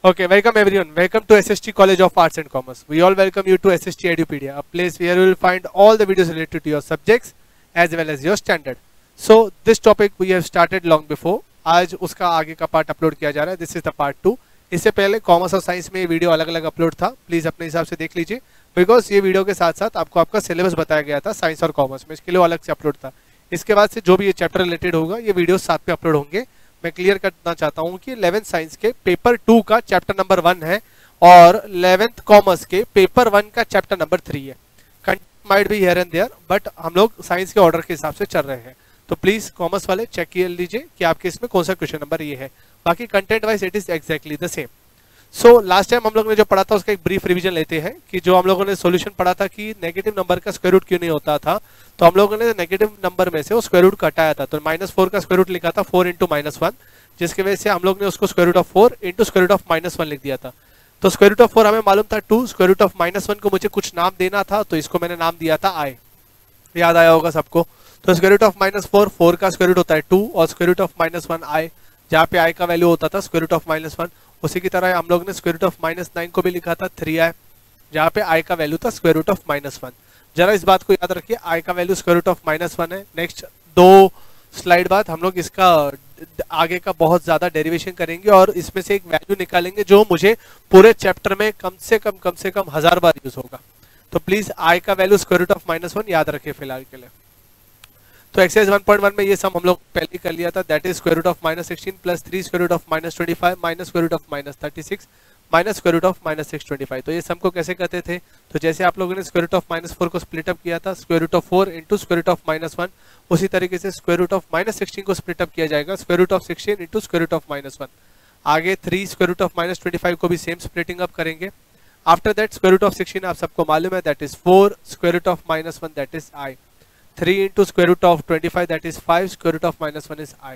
Okay, welcome everyone. Welcome to SST College of Arts and Commerce. We all welcome you to SST Edupedia, a place where you will find all the videos related to your subjects as well as your standard. So this topic we have started long before. आज उसका आगे का part upload किया जा रहा है. This is the part 2. इससे पहले कॉमर्स और साइंस में ये वीडियो अलग अलग अपलोड था. प्लीज अपने हिसाब से देख लीजिए, बिकॉज ये वीडियो के साथ साथ आपको आपका सिलेबस बताया गया था साइंस और कॉमर्स में, इसके लिए अलग से अपलोड था. इसके बाद से जो भी ये चैप्टर रिलेटेड होगा ये वीडियो साथ पे अपलोड होंगे. मैं क्लियर करना चाहता हूं कि 11th साइंस के पेपर 2 का चैप्टर नंबर 1 है और 11th कॉमर्स के पेपर 1 का चैप्टर नंबर 3 है. Content might be here and there, but हम लोग साइंस के ऑर्डर के हिसाब से चल रहे हैं. तो प्लीज कॉमर्स वाले चेक कर लीजिए कि आपके इसमें कौन सा क्वेश्चन नंबर ये है. बाकी content wise it is exactly the same. So last time हम लोग ने जो पढ़ा था उसका एक ब्रीफ रिवीजन लेते हैं कि जो हम लोगों ने सॉल्यूशन पढ़ा था कि नेगेटिव नंबर का स्क्वायर रूट क्यों नहीं होता था. तो हम लोगों ने नेगेटिव नंबर में से वो स्क्वायर रूट को हटाया था. तो -4 का स्क्वायर रूट लिखा था 4 × -1, जिसकी वजह से हम लोग ने उसको square root of 4 × square root of -1 लिख दिया था. तो स्क्वायर रूट ऑफ 4 हमें मालूम था 2, स्क्वायर रूट ऑफ -1 को मुझे कुछ नाम देना था, तो इसको मैंने नाम दिया था i. याद आया होगा सबको. तो स्क्वायर रूट ऑफ -4 का स्क्वायर रूट होता है 2 और स्क्वायर रूट ऑफ -1 i, जहाँ पे i का वैल्यू होता था स्क्वायर रूट ऑफ -1. उसी की तरह हम लोग ने स्क्वायर रूट ऑफ -9 को भी लिखा था 3i, जहाँ पे i का वैल्यू था स्क्वायर रूट ऑफ -1. जरा इस बात को याद रखिए, i का वैल्यू स्क्वायर रूट ऑफ -1 है. नेक्स्ट 2 स्लाइड बाद हम लोग इसका आगे का बहुत ज्यादा डेरिवेशन करेंगे और इसमें से एक वैल्यू निकालेंगे जो मुझे पूरे चैप्टर में कम से कम 1000 बार यूज होगा. तो प्लीज i का वैल्यू स्क्वायर रूट ऑफ -1 याद रखिए फिलहाल के लिए. तो एक्सरसाइज 1.1 में ये सम हम लोग पहले कर लिया था, that is square root of -16 + 3 square root of -25 minus square root of -36 minus square root of -625. तो ये सम को कैसे करते थे, तो जैसे आप लोगों ने स्क्वायर रूट ऑफ -4 को स्प्लिट अप किया था square root of 4 × square root of -1, उसी तरीके से स्क्वायर रूट ऑफ -16 को स्प्लिट अप किया जाएगा square root of 16 × square root of -1. आगे 3 स्क्वायर रूट ऑफ -25 को भी सेम स्प्लिटिंग अप करेंगे. After that square root of 16 आप सबको मालूम है, that is 4 square root of -1 that is i, 3 × square root of 25 that is 5 square root of -1 is i.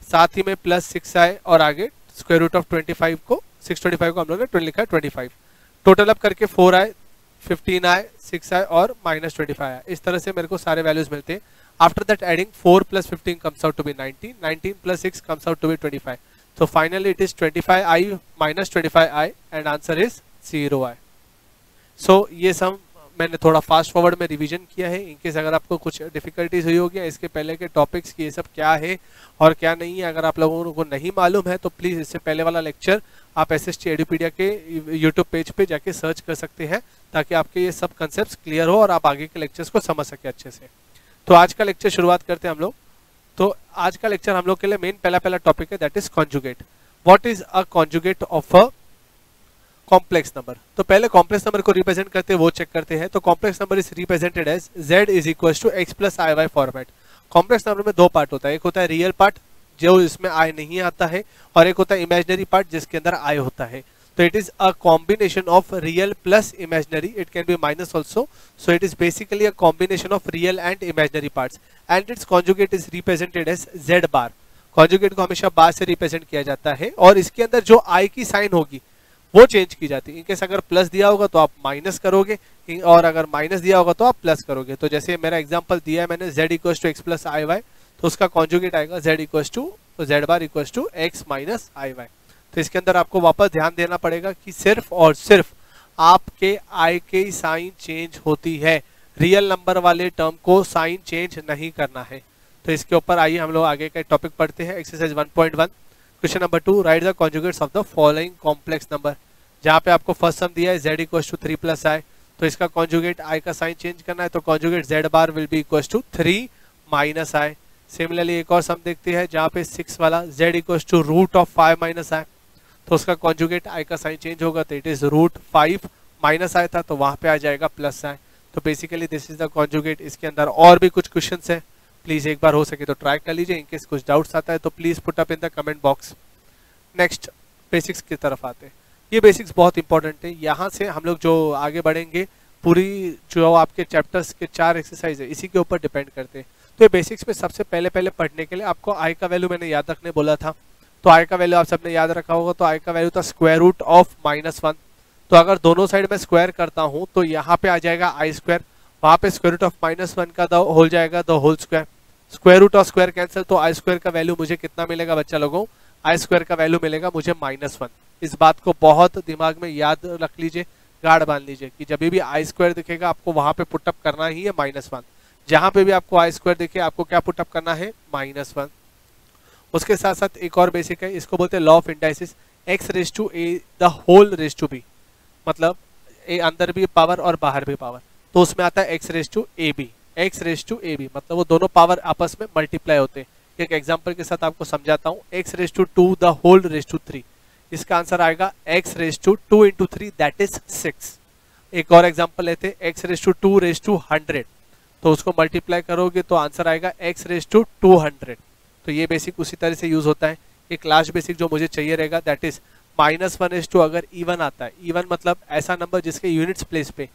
साथ ही में प्लस 6i और आगे स्क्वायर रूट ऑफ 25 को 625 को हम लोग ने लिखा है 25. टोटल अप करके 4i, 15i, 6i और -25i. इस तरह से मेरे को सारे वैल्यूज मिलते हैं. After that adding 4 + 15 comes out to be 19, 19 + 6 comes out to be 25. तो finally it is 25i - 25i and answer is 0i. So ये सम मैंने थोड़ा फास्ट फॉरवर्ड में रिवीजन किया है. इनकेस अगर आपको कुछ डिफिकल्टीज हुई होगी इसके पहले के टॉपिक्स की, ये सब क्या है और क्या नहीं है, अगर आप लोगों को नहीं मालूम है तो प्लीज इससे पहले वाला लेक्चर आप SST एडुपीडिया के यूट्यूब पेज पे जाके सर्च कर सकते हैं, ताकि आपके ये सब कंसेप्ट क्लियर हो और आप आगे के लेक्चर्स को समझ सके अच्छे से. तो आज का लेक्चर शुरुआत करते हैं हम लोग. तो आज का लेक्चर हम लोग के लिए मेन पहला टॉपिक है, that is conjugate. What is a conjugate of a complex number. तो पहले कॉम्प्लेक्स नंबर को रिप्रेजेंट करते हैं वो चेक करते हैं. तो complex number is represented as z = x + iy format. Complex number में 2 पार्ट होता है, एक होता है रियल पार्ट जो इसमें i नहीं आता है और एक होता है इमेजिनरी पार्ट जिसके अंदर i होता है. तो it is a combination of real plus imaginary, it can be minus also. So it is basically a combination of real and imaginary parts and its conjugate is represented as z bar. Conjugate को हमेशा बार से represent किया जाता है और इसके अंदर जो i की साइन होगी वो चेंज की जाती है. इनकेस अगर प्लस दिया होगा तो आप माइनस करोगे और अगर माइनस दिया होगा तो आप प्लस करोगे. तो जैसे मेरा एग्जांपल दिया है मैंने z = x + iy, तो उसका कॉन्जुगेट आएगा z = x - iy. तो इसके अंदर आपको वापस ध्यान देना पड़ेगा कि सिर्फ और सिर्फ आपके i के साइन चेंज होती है, रियल नंबर वाले टर्म को साइन चेंज नहीं करना है. तो इसके ऊपर आइए हम लोग आगे का टॉपिक पढ़ते हैं. Exercise 1.1 question number 2, right the conjugates of the following complex number. जहाँ पे आपको फर्स्ट सम दिया है z = 3 + i, तो इसका कॉन्जुगेट i का साइन चेंज करना है, तो conjugate z bar will be equal to 3 - i. Similarly एक और सम देखते हैं जहाँ पे 6 वाला z = √5 - i, तो उसका कॉन्जुगेट i का साइन चेंज होगा, तो इट इज √5 - i था, तो वहां पे आ जाएगा +i. तो basically this is the conjugate. इसके अंदर और भी कुछ क्वेश्चंस है, प्लीज एक बार हो सके तो ट्राई कर लीजिए. इनकेस कुछ डाउट्स आता है तो please put up in the comment box. Next basics की तरफ आते हैं. ये बेसिक्स बहुत इंपॉर्टेंट है. यहाँ से हम लोग जो आगे बढ़ेंगे पूरी जो आपके चैप्टर्स के 4 एक्सरसाइज है इसी के ऊपर डिपेंड करते हैं. तो ये बेसिक्स में सबसे पहले पढ़ने के लिए आपको i का वैल्यू मैंने याद रखने बोला था. तो i का वैल्यू आप सबने याद रखा होगा. तो i का वैल्यू था स्क्वायर रूट ऑफ -1. तो अगर दोनों साइड में स्क्वायर करता हूँ तो यहाँ पे आ जाएगा i², वहाँ पे स्क्वायर रूट ऑफ -1 का होल जाएगा the whole square. Square root और स्क्वायर कैंसिल, तो i² का वैल्यू मुझे कितना मिलेगा बच्चा लोगों, आई स्क्वायर का वैल्यू मिलेगा मुझे -1। इस बात को बहुत दिमाग में याद रख लीजिए, गार्ड बांध लीजिए कि जब भी आई स्क्वायर दिखेगा आपको वहां पे पुटअप करना ही है -1। जहां पे भी आपको आई स्क्वायर दिखे आपको क्या पुटअप करना है, -1। उसके साथ साथ एक और बेसिक है, इसको बोलते हैं law of indices, x raise to a the whole raise to b, मतलब ए अंदर भी पावर और बाहर भी पावर, तो उसमें आता है x raise to a b. x raise to a b मतलब वो दोनों पावर आपस में मल्टीप्लाई होते हैं। एक एग्जांपल के साथ आपको समझाता हूँ, x raise to 2 the whole raise to 3, इसका आंसर आएगा x raise to 2 into 3 that is 6। एक और एग्जांपल लेते हैं, x raise to 2 raise to 100, तो उसको मल्टीप्लाई करोगे तो आंसर आएगा x रेज टू 200। तो ये बेसिक उसी तरह से यूज होता है। एक लास्ट बेसिक जो मुझे चाहिए रहेगा दैट इज -1 अगर इवन आता है, इवन मतलब ऐसा नंबर जिसके यूनिट्स प्लेस पे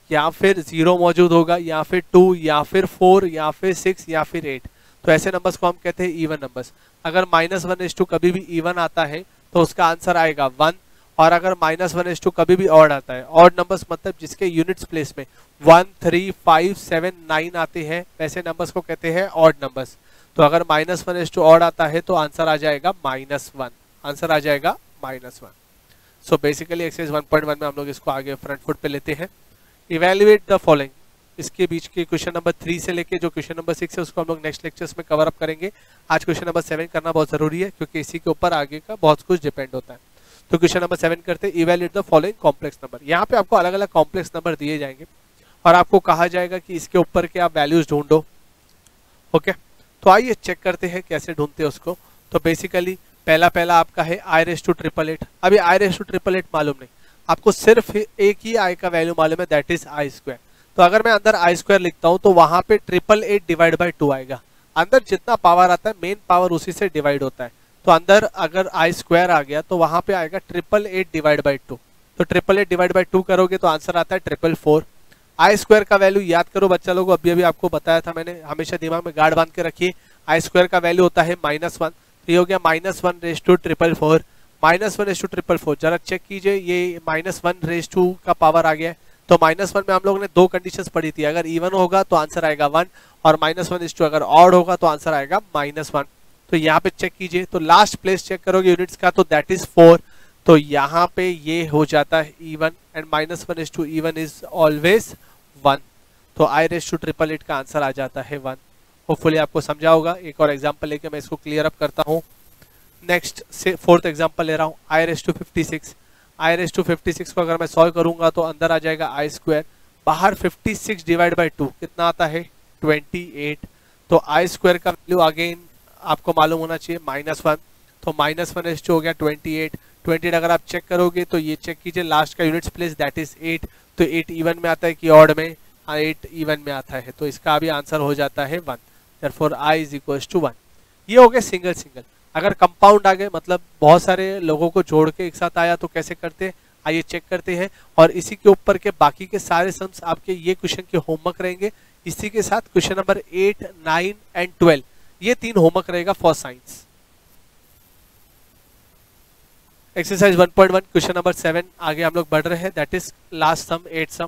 या फिर 0 मौजूद होगा या फिर 2 या फिर 4 या फिर 6 या फिर 8, तो ऐसे नंबर्स को हम कहते हैं इवन नंबर्स। अगर -1 कभी भी इवन आता है तो उसका आंसर आएगा 1, और अगर -1 कभी भी ऑड आता है, ऑड नंबर्स मतलब जिसके यूनिट्स प्लेस में 1, 3, 5, 7, 9 आते हैं, वैसे नंबर्स को कहते हैं ऑड नंबर्स। तो अगर -1 ऑड आता है तो आंसर आ जाएगा -1, आंसर आ जाएगा -1। सो बेसिकली एक्सरसाइज 1.1 में हम लोग इसको आगे फ्रंट फुट पे लेते हैं। इवेल्युएट द फॉलोइंग, इसके बीच के क्वेश्चन नंबर 3 से लेके जो क्वेश्चन नंबर 6 है उसको हम लोग नेक्स्ट लेक्चर्स में कवर अप करेंगे। आज क्वेश्चन नंबर 7 करना बहुत जरूरी है क्योंकि इसी के ऊपर आगे का बहुत कुछ डिपेंड होता है। तो क्वेश्चन नंबर 7 करते हैं, evaluate the following complex number. यहाँ पे आपको अलग अलग कॉम्प्लेक्स नंबर दिए जाएंगे और आपको कहा जाएगा कि इसके ऊपर के आप वैल्यूज ढूंढो। ओके, तो आइए चेक करते हैं कैसे ढूंढते हैं उसको। तो बेसिकली पहला आपका है i⁸888। अभी i⁸888 मालूम नहीं, आपको सिर्फ एक ही i का वैल्यू मालूम है दैट इज आई स्क्वायर। तो अगर मैं अंदर आई स्क्वायर लिखता हूं तो वहां पे 888 डिवाइड बाई 2 आएगा। अंदर जितना पावर आता है मेन पावर उसी से डिवाइड होता है, तो अंदर अगर आई स्क्वायर आ गया तो वहां पे आएगा 888 डिवाइड बाई 2। तो 888 डिवाइड बाई 2 करोगे तो आंसर आता है 444। आई स्क्वायर का वैल्यू याद करो बच्चा लोगों, अभी आपको बताया था मैंने, हमेशा दिमाग में गार्ड बांध के रखिए। आई स्क्वायर का वैल्यू होता है -1, तो ये हो गया -1/444। -1/444 जरा चेक कीजिए, ये -1/2 का पावर आ गया है। तो -1 में हम लोगों ने 2 कंडीशंस पढ़ी थी, अगर इवन होगा तो आंसर आएगा 1 और -1/2 अगर ऑड होगा तो आंसर आएगा -1। तो यहाँ पे चेक कीजिए, तो लास्ट प्लेस चेक करोगे यूनिट्स का तो दैट इज 4, तो यहाँ पे ये हो जाता है even and -1/2 even is always 1, तो i⁸888 का आंसर आ जाता है 1। होपफुली आपको समझा होगा। एक और एग्जांपल लेके मैं इसको क्लियर अप करता हूँ। नेक्स्ट से 4th एग्जांपल ले रहा हूँ, i⁸56। i⁸56 को अगर मैं सॉल्व करूंगा तो अंदर आ जाएगा आई स्क्वायर, बाहर 56 डिवाइड बाई 2 कितना आता है 28। तो आई स्क्वायर का वैल्यू अगेन आपको मालूम होना चाहिए -1, तो -1/2 हो गया 28 अगर आप चेक करोगे तो ये चेक कीजिए लास्ट का यूनिट्स प्लेस दैट इज 8, तो 8 इवन में आता है कि ऑड में, 8 इवन में आता है, तो इसका भी आंसर हो जाता है 1। Therefore i is equals to 1। ये हो गया सिंगल। अगर कंपाउंड आ गए मतलब बहुत सारे लोगों को जोड़ के एक साथ आया तो कैसे करते हैं, आइए चेक करते हैं। और इसी के ऊपर के बाकी के सारे सम्स आपके ये क्वेश्चन के होमवर्क रहेंगे। इसी के साथ क्वेश्चन नंबर 8, 9 एंड 12 ये 3 होमवर्क रहेगा for science. Exercise 1.1 question number 7 आगे हम लोग बढ़ रहे हैं, दैट इज लास्ट सम 8 सम।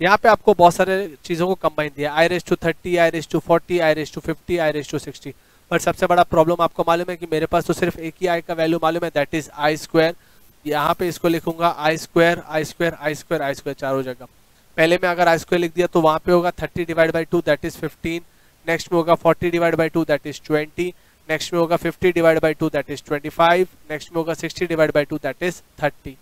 यहाँ पे आपको बहुत सारे चीजों को कंबाइन दिया, i⁻30, i⁻40, i⁻50, i⁻60। But सबसे बड़ा प्रॉब्लम आपको मालूम है कि मेरे पास तो सिर्फ एक ही i का वैल्यू मालूम है दैट इज आई स्क्वायर। यहाँ पे इसको लिखूंगा आई स्क्वायर आई स्क्वायर आई स्क्वायर आई स्क्वायर चारों जगह। पहले में अगर आई स्क्वायर लिख दिया तो वहां पे होगा 30 divide by 2 that is 15, next में होगा 40 divide by 2 that is 20, next में होगा 50 divide by 2 that is 25, next में होगा 60 divide by 2 that is 30।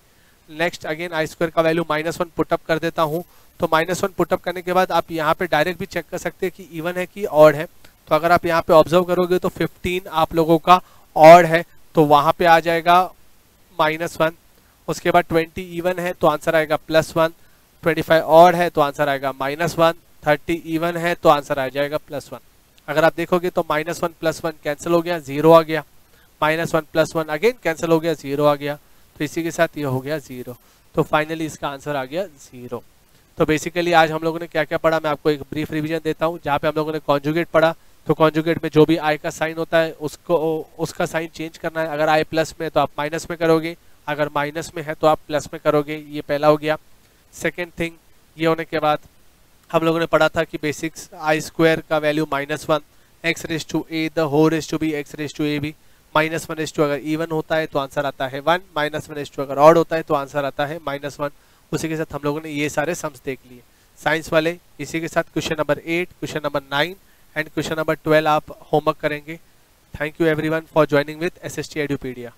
Next again I square का वैल्यू -1 पुटअप कर देता हूँ। तो -1 पुटअप करने के बाद आप यहाँ पे डायरेक्ट भी चेक कर सकते हैं कि इवन है कि ऑड है। तो अगर आप यहाँ पे ऑब्जर्व करोगे तो 15 आप लोगों का ऑड है तो वहां पे आ जाएगा -1। उसके बाद 20 इवन है तो आंसर आएगा +1, 25 ऑड है तो आंसर आएगा -1, 30 इवन है तो आंसर आ जाएगा +1। अगर आप देखोगे तो -1 + 1 कैंसिल हो गया, 0 आ गया, -1 + 1 अगेन कैंसिल हो गया, 0 आ गया, तो इसी के साथ ये हो गया 0। तो फाइनली इसका आंसर आ गया 0। तो बेसिकली आज हम लोगों ने क्या क्या पढ़ा मैं आपको एक ब्रीफ रिवीजन देता हूँ। जहाँ पे हम लोगों ने कॉन्जुगेट पढ़ा, तो कॉन्जुगेट में जो भी आई का साइन होता है उसका साइन चेंज करना है। अगर आई प्लस में तो आप माइनस में करोगे, अगर माइनस में है तो आप प्लस में करोगे, ये पहला हो गया। सेकेंड थिंग ये होने के बाद हम लोगों ने पढ़ा था कि बेसिक्स आई स्क्वायर का value -1, x⁻a the whole raise to b x⁻ab। -1:2 अगर इवन होता है तो आंसर आता है 1, -1:2 अगर ऑड होता है तो आंसर आता है -1। उसी के साथ हम लोगों ने ये सारे सम्स देख लिए साइंस वाले। इसी के साथ question number 8, question number 9 and question number 12 आप होमवर्क करेंगे। Thank you everyone for joining with SST एडुपीडिया।